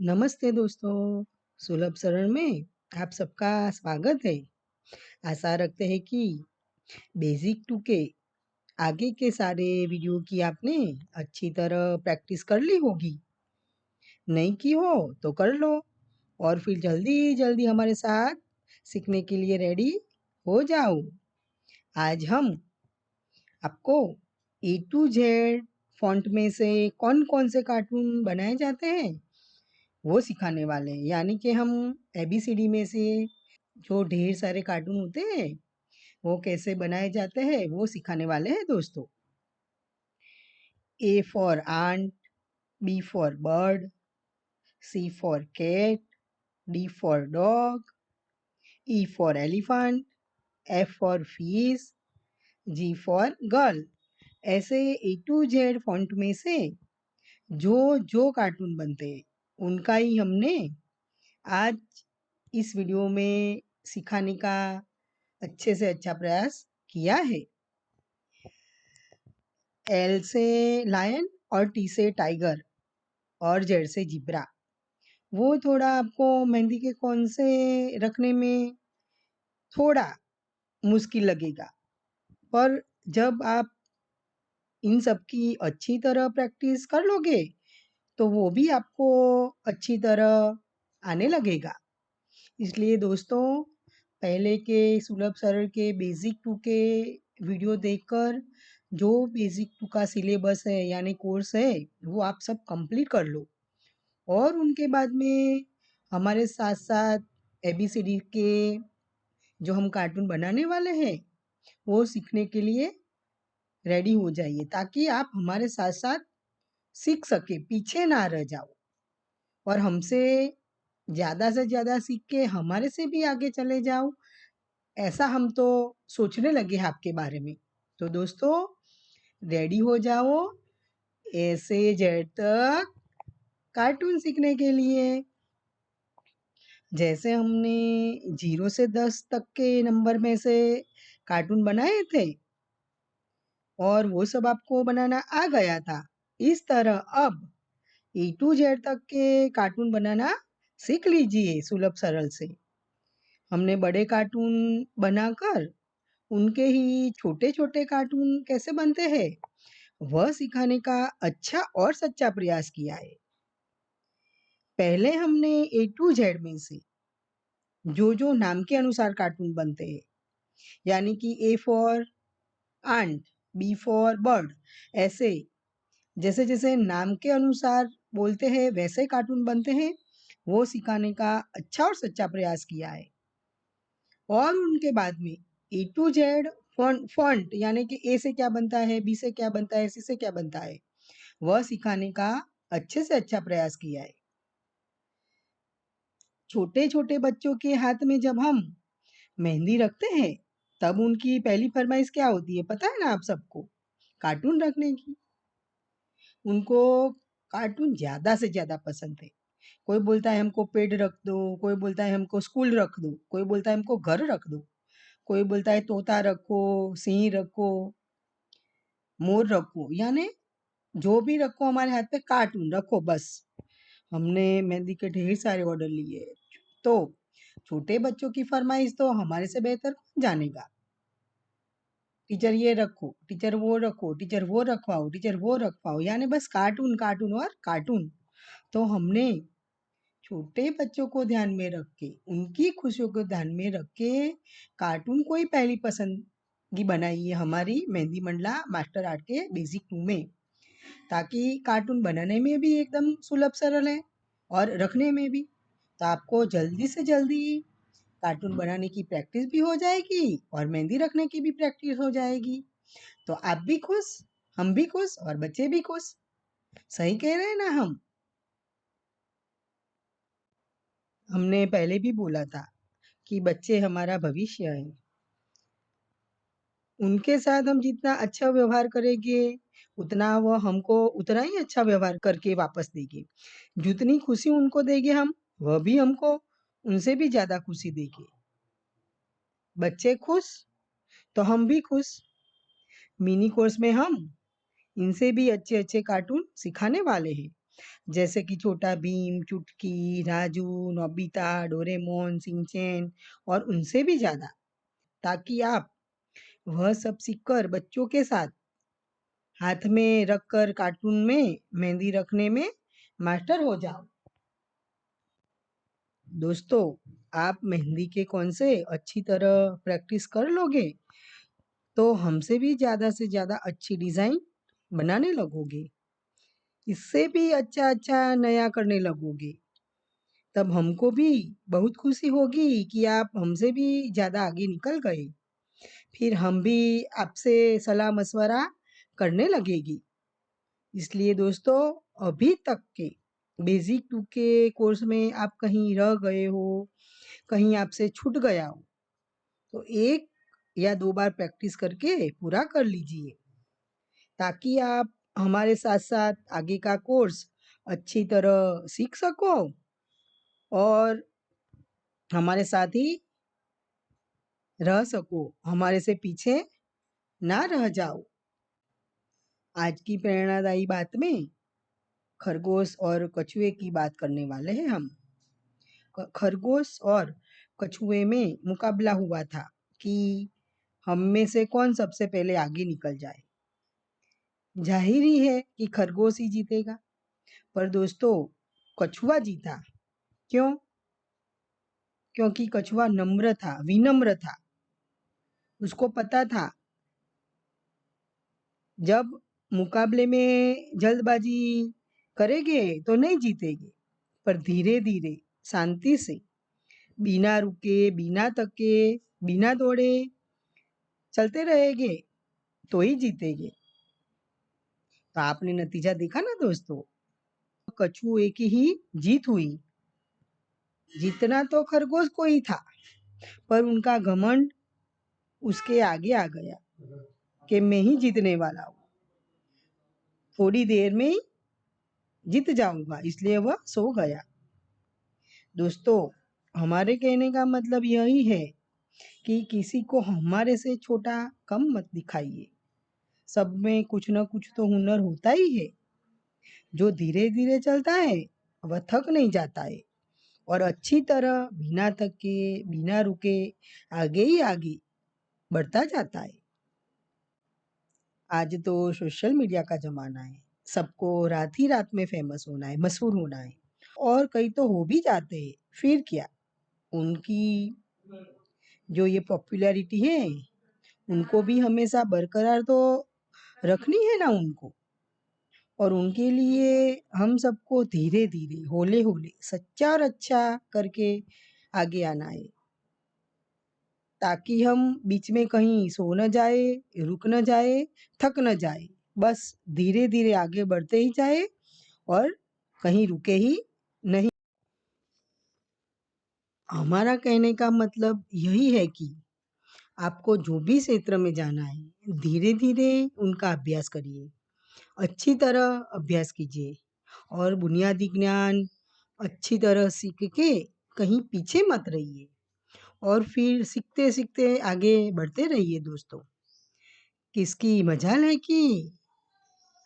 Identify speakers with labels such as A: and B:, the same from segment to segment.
A: नमस्ते दोस्तों, सुलभ सरल में आप सबका स्वागत है। आशा रखते हैं कि बेसिक टू के आगे के सारे वीडियो की आपने अच्छी तरह प्रैक्टिस कर ली होगी। नहीं की हो तो कर लो और फिर जल्दी-जल्दी हमारे साथ सीखने के लिए रेडी हो जाओ। आज हम आपको ए टू जेड फ़ॉन्ट में से कौन-कौन से कार्टून बनाए जाते हैं वो सिखाने वाले हैं। यानी कि हम एबीसीडी में से जो ढेर सारे कार्टून होते हैं वो कैसे बनाए जाते हैं वो सिखाने वाले हैं दोस्तों। A for ant, B for bird, C for cat, D for dog, E for elephant, F for fish, G for girl. ऐसे ए टू जेड फॉन्ट में से जो जो कार्टून बनते हैं उनका ही हमने आज इस वीडियो में सिखाने का अच्छे से अच्छा प्रयास किया है। एल से लायन और टी से टाइगर और जेड से जिब्रा। वो थोड़ा आपको मेहंदी के कोन से रखने में थोड़ा मुश्किल लगेगा, पर जब आप इन सब की अच्छी तरह प्रैक्टिस कर लोगे तो वो भी आपको अच्छी तरह आने लगेगा। इसलिए दोस्तों, पहले के सुलभ सरल के बेसिक टू के वीडियो देखकर जो बेसिक टू का सिलेबस है यानी कोर्स है वो आप सब कंप्लीट कर लो और उनके बाद में हमारे साथ साथ एबीसीडी के जो हम कार्टून बनाने वाले हैं वो सीखने के लिए रेडी हो जाइए, ताकि आप हमारे साथ साथ सीख सके, पीछे ना रह जाओ और हमसे ज़्यादा से ज़्यादा सीख के हमारे से भी आगे चले जाओ। ऐसा हम तो सोचने लगे हैं आपके बारे में। तो दोस्तों, रेडी हो जाओ ए से जेड तक कार्टून सीखने के लिए। जैसे हमने 0 से 10 तक के नंबर में से कार्टून बनाए थे और वो सब आपको बनाना आ गया था, इस तरह अब ए टू जेड तक के कार्टून बनाना सीख लीजिए सुलभ सरल से। हमने बड़े कार्टून बनाकर उनके ही छोटे-छोटे कार्टून कैसे बनते हैं वह सिखाने का अच्छा और सच्चा प्रयास किया है। पहले हमने ए टू जेड में से जो नाम के अनुसार कार्टून बनते हैं, यानी कि A for ant, B for bird, ऐसे जैसे-जैसे नाम के अनुसार बोलते हैं वैसे कार्टून बनते हैं, वो सिखाने का अच्छा और सच्चा प्रयास किया है। और उनके बाद में ए टू जेड फ़ॉन्ट यानी कि ए से क्या बनता है, बी से क्या बनता है, सी से क्या बनता है, वह सिखाने का अच्छे से अच्छा प्रयास किया है। छोटे-छोटे बच्चों के हाथ में जब हम मेहंदी रखते हैं, तब उनकी पहली फरमाइश क्या होती है पता है ना आप सबको? कार्टून रखने की। उनको कार्टून ज़्यादा से ज़्यादा पसंद है। कोई बोलता है हमको पेड़ रख दो, कोई बोलता है हमको स्कूल रख दो, कोई बोलता है हमको घर रख दो, कोई बोलता है तोता रखो, सिंह रखो, मोर रखो, यानी जो भी रखो हमारे हाथ पे कार्टून रखो बस। हमने मेहंदी के ढेर सारे ऑर्डर लिए। तो छोटे बच्चों की फरमाइश तो हमारे से बेहतर कौन जानेगा। टीचर ये रखो, टीचर वो रखो, टीचर वो रखवाओ, टीचर वो रखवाओ, यानी बस कार्टून, कार्टून और कार्टून। तो हमने छोटे बच्चों को ध्यान में रख के, उनकी खुशियों को ध्यान में रख के कार्टून को ही पहली पसंदगी बनाई है हमारी मेहंदी मंडला मास्टर आर्ट के बेसिक 2 में, ताकि कार्टून बनाने में भी एकदम सुलभ सरल है और रखने में भी। तो आपको जल्दी से जल्दी कार्टून बनाने की प्रैक्टिस भी हो जाएगी और मेहंदी रखने की भी प्रैक्टिस हो जाएगी। तो आप भी खुश, हम भी खुश और बच्चे भी खुश। सही कह रहे हैं ना हम? हमने पहले भी बोला था कि बच्चे हमारा भविष्य है। उनके साथ हम जितना अच्छा व्यवहार करेंगे, उतना वो हमको उतना ही अच्छा व्यवहार करके वापस देंगे। जितनी खुशी उनको देंगे हम, वह भी हमको उनसे भी ज़्यादा खुशी देंगे। बच्चे खुश, तो हम भी खुश। मिनी कोर्स में हम इनसे भी अच्छे-अच्छे कार्टून सिखाने वाले हैं जैसे कि छोटा भीम, चुटकी, राजू, नोबिता, डोरेमोन, शिनचैन और उनसे भी ज़्यादा, ताकि आप वह सब सीखकर बच्चों के साथ हाथ में रखकर कार्टून में मेहंदी रखने में मास्टर हो जाओ। दोस्तों, आप मेहंदी के कौन से अच्छी तरह प्रैक्टिस कर लोगे तो हमसे भी ज़्यादा से ज़्यादा अच्छी डिज़ाइन बनाने लगोगे। इससे भी अच्छा-अच्छा नया करने लगोगे। तब हमको भी बहुत खुशी होगी कि आप हमसे भी ज़्यादा आगे निकल गए। फिर हम भी आपसे सलाह-मशवरा करने लगेगी। इसलिए दोस्तों, अभी तक के बेसिक 2 के कोर्स में आप कहीं रह गए हो, कहीं आपसे छूट गया हो, तो 1 या 2 बार प्रैक्टिस करके पूरा कर लीजिए, ताकि आप हमारे साथ-साथ आगे का कोर्स अच्छी तरह सीख सको और हमारे साथ ही रह सको, हमारे से पीछे ना रह जाओ। आज की प्रेरणादायी बात में खरगोश और कछुए की बात करने वाले हैं हम। खरगोश और कछुए में मुकाबला हुआ था कि हम में से कौन सबसे पहले आगे निकल जाए। जाहिर ही है कि खरगोश ही जीतेगा, पर दोस्तों कछुआ जीता। क्यों? क्योंकि कछुआ नम्र था, विनम्र था। उसको पता था जब मुकाबले में जल्दबाजी करेंगे तो नहीं जीतेंगे, पर धीरे-धीरे शांति से बिना रुके, बिना थके, बिना दौड़े चलते रहेंगे तो ही जीतेंगे। तो आपने नतीजा देखा ना दोस्तों, कछुए की ही जीत हुई। जीतना तो खरगोश को ही था, पर उनका घमंड उसके आगे आ गया कि मैं ही जीतने वाला हूँ। थोड़ी देर में ही जीत जाऊंगा, इसलिए वह सो गया। दोस्तों, हमारे कहने का मतलब यही है कि किसी को हमारे से छोटा कम मत दिखाइए। सब में कुछ न कुछ तो हुनर होता ही है। जो धीरे-धीरे चलता है, वह थक नहीं जाता है और अच्छी तरह बिना थके, बिना रुके आगे ही आगे बढ़ता जाता है। आज तो सोशल मीडिया का ज़माना है। सबको रात ही रात में फेमस होना है, मशहूर होना है और कई तो हो भी जाते हैं। फिर क्या? उनकी जो ये पॉपुलैरिटी है, उनको भी हमेशा बरकरार तो रखनी है ना उनको। और उनके लिए हम सबको धीरे-धीरे, हौले-हौले, सच्चा और अच्छा करके आगे आना है, ताकि हम बीच में कहीं सो न जाए, रुक न जाए, थक न जाए। बस धीरे-धीरे आगे बढ़ते ही जाए और कहीं रुके ही नहीं। हमारा कहने का मतलब यही है कि आपको जो भी क्षेत्र में जाना है, धीरे-धीरे उनका अभ्यास करिए। अच्छी तरह अभ्यास कीजिए और बुनियादी ज्ञान अच्छी तरह सीख के कहीं पीछे मत रहिए और फिर सीखते-सीखते आगे बढ़ते रहिए दोस्तों। किसकी मजाल है कि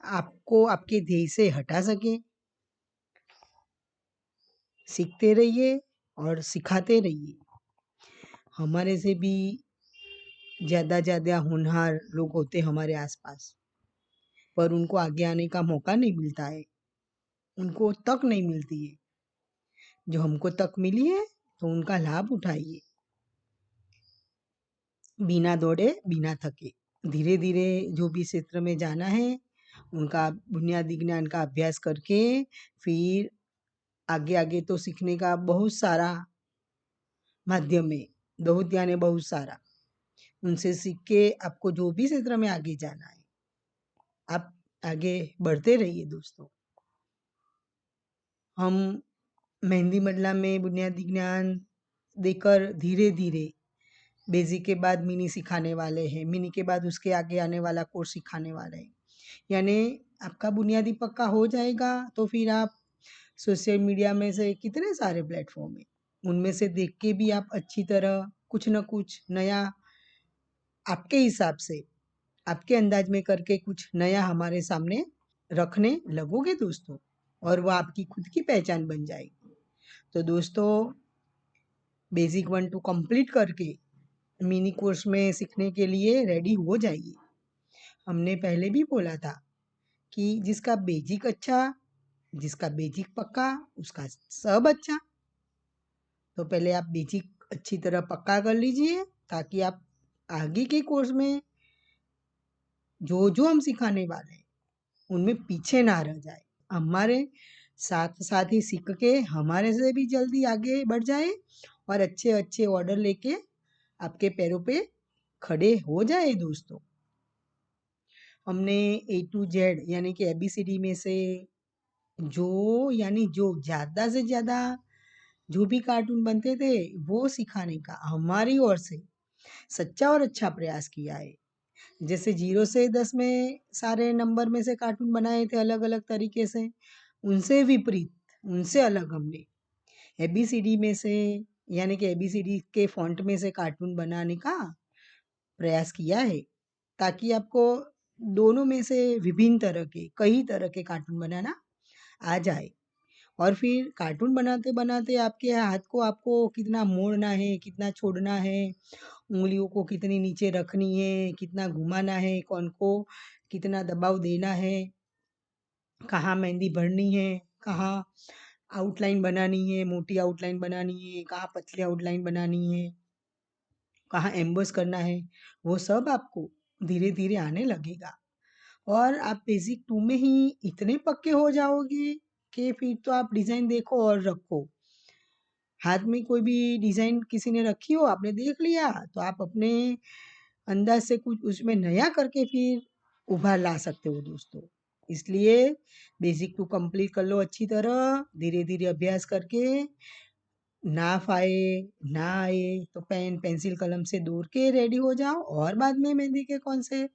A: आपको आपके ध्येय से हटा सके। सीखते रहिए और सिखाते रहिए। हमारे से भी ज़्यादा होनहार लोग होते हमारे आसपास, पर उनको आगे आने का मौका नहीं मिलता है, उनको तक नहीं मिलती है। जो हमको तक मिली है तो उनका लाभ उठाइए, बिना दौड़े, बिना थके। धीरे-धीरे जो भी क्षेत्र में जाना है, उनका बुनियादी ज्ञान का अभ्यास करके फिर आगे-आगे तो सीखने का बहुत सारा माध्यम है, बहुत यानी बहुत सारा। उनसे सीख के आपको जो भी क्षेत्र में आगे जाना है, आप आगे बढ़ते रहिए दोस्तों। हम मेहंदी मंडला में बुनियादी ज्ञान देकर धीरे-धीरे बेसिक के बाद मिनी सिखाने वाले हैं, मिनी के बाद उसके आगे आने वाला कोर्स सिखाने वाले हैं। यानी आपका बुनियादी पक्का हो जाएगा तो फिर आप सोशल मीडिया में से कितने सारे प्लेटफ़ॉर्म हैं, उनमें से देख के भी आप अच्छी तरह कुछ न कुछ नया आपके हिसाब से, आपके अंदाज में करके कुछ नया हमारे सामने रखने लगोगे दोस्तों। और वो आपकी खुद की पहचान बन जाएगी। तो दोस्तों, बेसिक 1 2 कंप्लीट करके मिनी कोर्स में सीखने के लिए रेडी हो जाइए। हमने पहले भी बोला था कि जिसका बेसिक अच्छा, जिसका बेसिक पक्का, उसका सब अच्छा। तो पहले आप बेसिक अच्छी तरह पक्का कर लीजिए, ताकि आप आगे के कोर्स में जो जो हम सिखाने वाले हैं उनमें पीछे ना रह जाए। हमारे साथ साथ ही सीख के हमारे से भी जल्दी आगे बढ़ जाए और अच्छे अच्छे ऑर्डर लेके आपके पैरों पे खड़े हो जाए दोस्तों। हमने A to Z यानी कि ABCD में से जो ज़्यादा से ज़्यादा जो भी कार्टून बनते थे वो सिखाने का हमारी ओर से सच्चा और अच्छा प्रयास किया है। जैसे 0 से 10 में सारे नंबर में से कार्टून बनाए थे अलग-अलग तरीके से, उनसे विपरीत, उनसे अलग हमने एबीसीडी में से यानी कि एबीसीडी के फ़ॉन्ट में से कार्टून बनाने का प्रयास किया है, ताकि आपको दोनों में से विभिन्न तरह के, कई तरह के कार्टून बनाना आ जाए। और फिर कार्टून बनाते-बनाते आपके हाथ को आपको कितना मोड़ना है, कितना छोड़ना है, उँगलियों को कितनी नीचे रखनी है, कितना घुमाना है, कौन को कितना दबाव देना है, कहाँ मेहंदी भरनी है, कहाँ आउटलाइन बनानी है, मोटी आउटलाइन बनानी है, कहाँ पतली आउटलाइन बनानी है, कहाँ एम्बोस करना है, वो सब आपको धीरे-धीरे आने लगेगा। और आप बेसिक 2 में ही इतने पक्के हो जाओगे कि फिर तो आप डिज़ाइन देखो और रखो। हाथ में कोई भी डिज़ाइन किसी ने रखी हो, आपने देख लिया, तो आप अपने अंदाज़ से कुछ उसमें नया करके फिर उभार ला सकते हो दोस्तों। इसलिए बेसिक 2 कंप्लीट कर लो अच्छी तरह, धीरे-धीरे अभ्यास करके ना आए तो पेन, पेंसिल, कलम से दूर के रेडी हो जाओ और बाद में मेहंदी के कौन से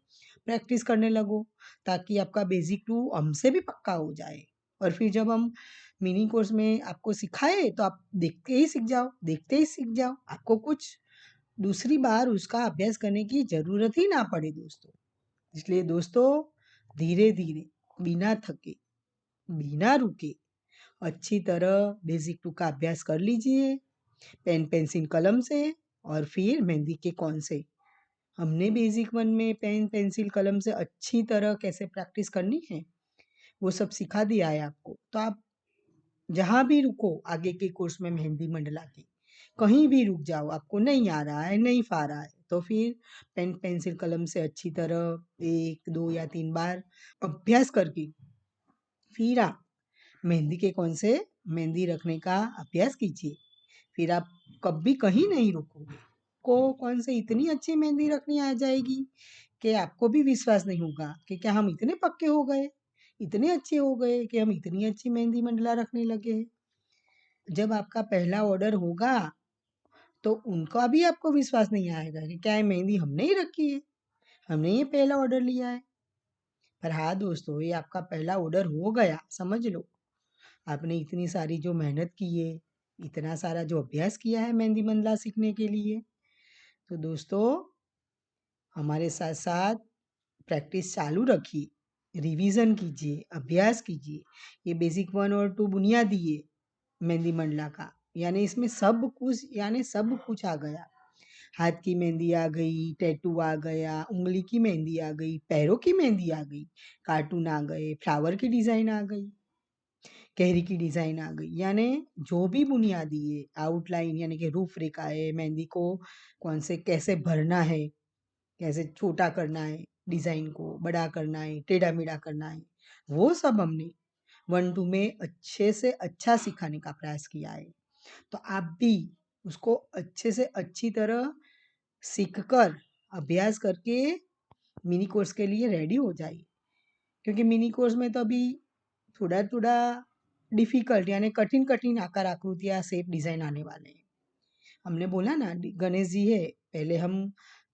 A: प्रैक्टिस करने लगो, ताकि आपका बेसिक 2 हमसे भी पक्का हो जाए। और फिर जब हम मिनी कोर्स में आपको सिखाएँ तो आप देखते ही सीख जाओ, देखते ही सीख जाओ। आपको कुछ दूसरी बार उसका अभ्यास करने की ज़रूरत ही ना पड़े दोस्तों। इसलिए दोस्तों, धीरे-धीरे, बिना थके, बिना रुके अच्छी तरह बेसिक 2 का अभ्यास कर लीजिए, पेन, पेंसिल, कलम से और फिर मेहंदी के कौन से। हमने बेसिक 1 में पेन, पेंसिल, कलम से अच्छी तरह कैसे प्रैक्टिस करनी है, वो सब सिखा दिया है आपको। तो आप जहाँ भी रुको आगे के कोर्स में मेहंदी मंडला के, कहीं भी रुक जाओ, आपको नहीं आ रहा है, नहीं पा रहा है, तो फिर पेन, पेंसिल, कलम से अच्छी तरह 1, 2 या 3 बार अभ्यास करके फिर आप मेहंदी के कौन से मेहंदी रखने का अभ्यास कीजिए। फिर आप कभी कहीं नहीं रुकोगे। को कौन से इतनी अच्छी मेहंदी रखनी आ जाएगी कि आपको भी विश्वास नहीं होगा कि क्या हम इतने पक्के हो गए, इतने अच्छे हो गए कि हम इतनी अच्छी मेहंदी मंडला रखने लगे हैं। जब आपका पहला ऑर्डर होगा तो उनका भी आपको विश्वास नहीं आएगा कि क्या ये मेहंदी हमने ही रखी है, हमने ये पहला ऑर्डर लिया है। पर हाँ दोस्तों, ये आपका पहला ऑर्डर हो गया, समझ लो। आपने इतनी सारी जो मेहनत की है, इतना सारा जो अभ्यास किया है मेहंदी मंडला सीखने के लिए, तो दोस्तों हमारे साथ साथ प्रैक्टिस चालू रखिए, रिवीजन कीजिए, अभ्यास कीजिए। ये बेसिक 1 और 2 बुनियादी है मेहंदी मंडला का, यानी सब कुछ आ गया। हाथ की मेहंदी आ गई, टैटू आ गया, उंगली की मेहंदी आ गई, पैरों की मेहंदी आ गई, कार्टून आ गए, फ्लावर की डिज़ाइन आ गई, कहरी की डिज़ाइन आ गई। यानी जो भी बुनियादी है, आउटलाइन यानी कि रूपरेखा है, मेहंदी को कौन से कैसे भरना है, कैसे छोटा करना है, डिज़ाइन को बड़ा करना है, टेढ़ा-मेढ़ा करना है, वो सब हमने 1 2 में अच्छे से अच्छा सिखाने का प्रयास किया है। तो आप भी उसको अच्छे से अच्छी तरह सीख कर, अभ्यास करके मिनी कोर्स के लिए रेडी हो जाइए। क्योंकि मिनी कोर्स में तो अभी थोड़ा-थोड़ा डिफ़िकल्ट यानी कठिन-कठिन आकार, आकृतियाँ, शेप, डिज़ाइन आने वाले हैं। हमने बोला ना गणेश जी है, पहले हम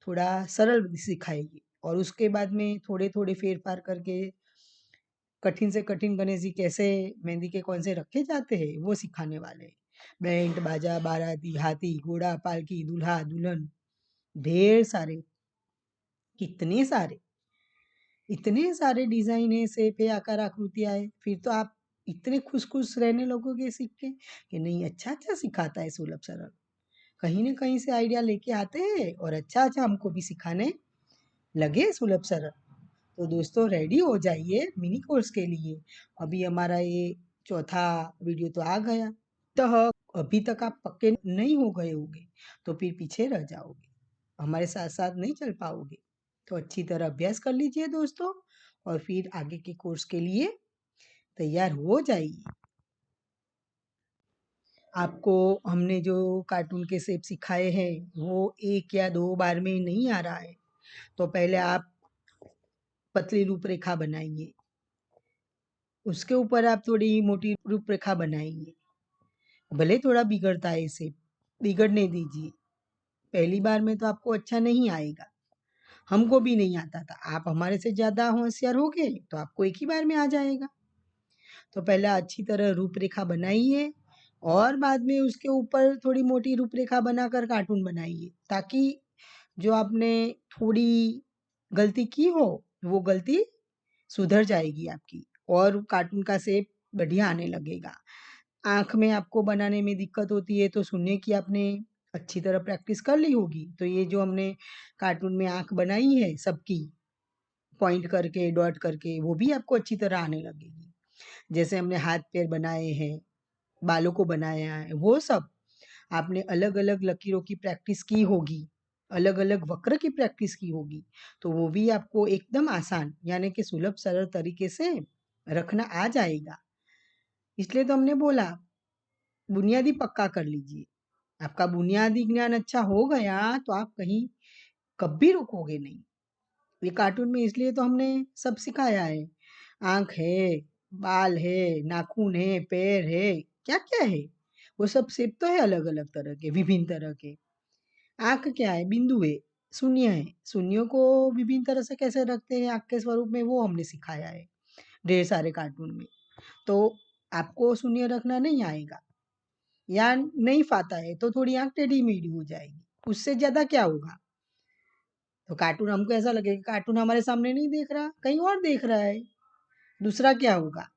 A: थोड़ा सरल सिखाएँगे और उसके बाद में थोड़े-थोड़े फेर-फार करके कठिन से कठिन गणेश जी कैसे मेहंदी के कौन से रखे जाते हैं, वो सिखाने वाले हैं। बैंड, बाजा, बाराती, हाथी, घोड़ा, पालकी, दूल्हा, दुल्हन, ढेर सारे, कितने सारे, इतने सारे डिज़ाइन है, शेप है, आकार, आकृतियाँ हैं, फिर तो आप इतने खुश-खुश रहने लगोगे सीख के कि नहीं अच्छा-अच्छा सिखाता है सुलभ सरल। कहीं न कहीं से आइडिया लेके आते हैं और अच्छा-अच्छा हमको भी सिखाने लगे सुलभ सरल। तो दोस्तों रेडी हो जाइए मिनी कोर्स के लिए। अभी हमारा ये चौथा वीडियो तो आ गया। तो अभी तक आप पक्के नहीं हो गए होंगे, तो फिर पीछे रह जाओगे। हमारे साथ-साथ नहीं चल पाओगे। तो अच्छी तरह अभ्यास कर लीजिए दोस्तों और फिर आगे के कोर्स के लिए तैयार हो जाइए। आपको हमने जो कार्टून के शेप सिखाए हैं, वो 1 या 2 बार में नहीं आ रहा है। तो पहले आप पतली रूपरेखा बनाइए। उसके ऊपर आप थोड़ी मोटी रूपरेखा बनाइए। भले थोड़ा बिगड़ता है शेप, बिगड़ने दीजिए। पहली बार में तो आपको अच्छा नहीं आएगा। हमको भी नहीं आता था। आप हमारे से ज़्यादा होशियार होगे, तो आपको एक ही बार में आ जाएगा। तो पहले अच्छी तरह रूपरेखा बनाइए और बाद में उसके ऊपर थोड़ी मोटी रूपरेखा बनाकर कार्टून बनाइए, ताकि जो आपने थोड़ी गलती की हो, वो गलती सुधर जाएगी आपकी और कार्टून का शेप बढ़िया आने लगेगा। आँख में आपको बनाने में दिक्कत होती है, तो सुनने की आपने अच्छी तरह प्रैक्टिस कर ली होगी। तो ये जो हमने कार्टून में आँख बनाई है सबकी, पॉइंट करके, डॉट करके, वो भी आपको अच्छी तरह आने लगेगी। जैसे हमने हाथ-पैर बनाए हैं, बालों को बनाया है, वो सब आपने अलग-अलग लकीरों की प्रैक्टिस की होगी, अलग-अलग वक्र की प्रैक्टिस की होगी, तो वो भी आपको एकदम आसान यानी कि सुलभ सरल तरीके से रखना आ जाएगा। इसलिए तो हमने बोला बुनियादी पक्का कर लीजिए। आपका बुनियादी ज्ञान अच्छा हो गया तो आप कहीं कभी रुकोगे नहीं। ये कार्टून में इसलिए तो हमने सब सिखाया है। आँख है, बाल है, नाखून है, पैर है, क्या-क्या है। वो सब शेप तो है अलग-अलग तरह के, विभिन्न तरह के। आँख क्या है? बिंदु है, शून्य है। शून्यों को विभिन्न तरह से कैसे रखते हैं आँख के स्वरूप में वो हमने सिखाया है, ढेर सारे कार्टून में। तो आपको शून्य रखना नहीं आएगा या नहीं पाता है तो थोड़ी आँख टेढ़ी-मेढ़ी हो जाएगी। उससे ज़्यादा क्या होगा? तो कार्टून हमको ऐसा लगेगा कार्टून हमारे सामने नहीं देख रहा, कहीं और देख रहा है। दूसरा क्या होगा?